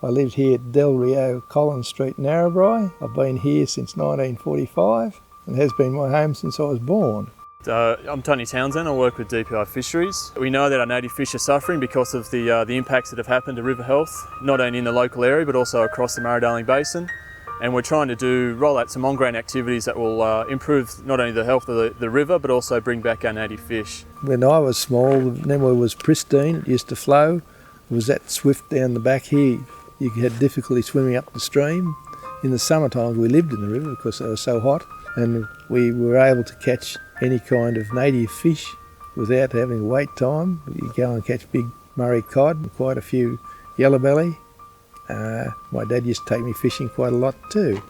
I lived here at Del Rio, Collins Street, Narrabri. I've been here since 1945 and it has been my home since I was born. I'm Tony Townsend. I work with DPI Fisheries. We know that our native fish are suffering because of the impacts that have happened to river health, not only in the local area but also across the Murray-Darling Basin. And we're trying to roll out some on-ground activities that will improve not only the health of the river but also bring back our native fish. When I was small, the Namoi was pristine. It used to flow. It was that swift down the back here. You had difficulty swimming up the stream. In the summer times we lived in the river because it was so hot, and we were able to catch any kind of native fish without having wait time. You go and catch big Murray cod and quite a few yellowbelly. My dad used to take me fishing quite a lot too,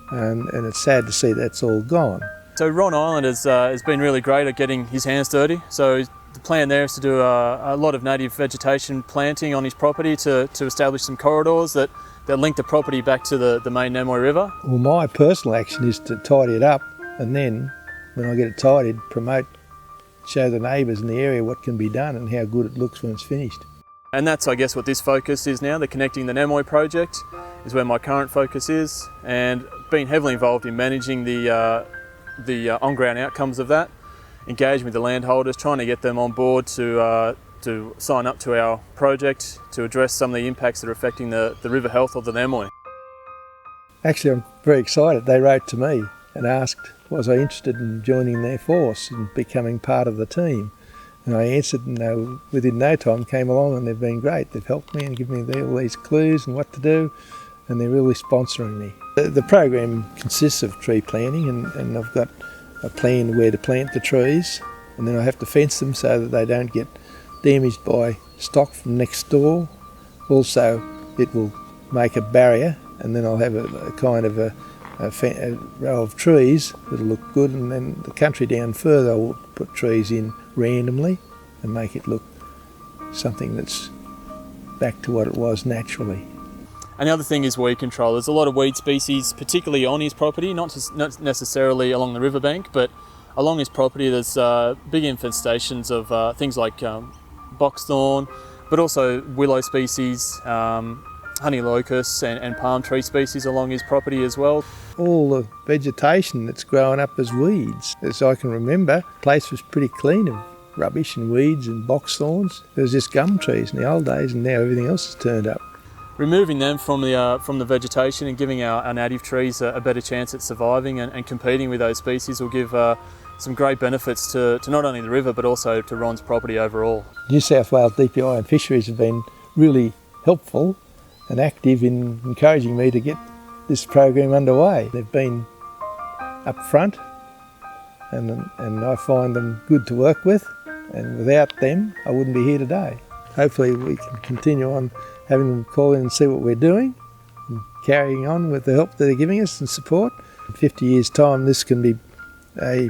and it's sad to see that's all gone. So Ron Island has been really great at getting his hands dirty. So the plan there is to do a lot of native vegetation planting on his property to establish some corridors that link the property back to the main Namoi River. Well, my personal action is to tidy it up, and then when I get it tidied, show the neighbours in the area what can be done and how good it looks when it's finished. And that's, I guess, what this focus is now. The Connecting the Namoi project is where my current focus is, and been heavily involved in managing the on-ground outcomes of that, engaging with the landholders, trying to get them on board to sign up to our project to address some of the impacts that are affecting the river health of the Namoi. Actually, I'm very excited. They wrote to me and asked, was I interested in joining their force and becoming part of the team? And I answered, and within no time came along, and they've been great. They've helped me and given me all these clues and what to do, and they're really sponsoring me. The program consists of tree planting, and I've got a plan where to plant the trees, and then I have to fence them so that they don't get damaged by stock from next door. Also, it will make a barrier, and then I'll have a kind of a row of trees that'll look good, and then the country down further I will put trees in randomly and make it look something that's back to what it was naturally. And the other thing is weed control. There's a lot of weed species, particularly on his property, not necessarily along the riverbank, but along his property there's big infestations of things like boxthorn, but also willow species, honey locusts and palm tree species along his property as well. All the vegetation that's growing up as weeds. As I can remember, the place was pretty clean of rubbish and weeds and boxthorns. There was just gum trees in the old days, and now everything else has turned up. Removing them from the vegetation and giving our native trees a better chance at surviving and competing with those species will give some great benefits to not only the river but also to Ron's property overall. New South Wales DPI and Fisheries have been really helpful and active in encouraging me to get this program underway. They've been up front, and I find them good to work with, and without them I wouldn't be here today. Hopefully we can continue on having them call in and see what we're doing and carrying on with the help that they're giving us and support. In 50 years' time this can be a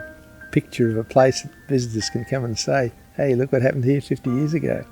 picture of a place that visitors can come and say, hey, look what happened here 50 years ago.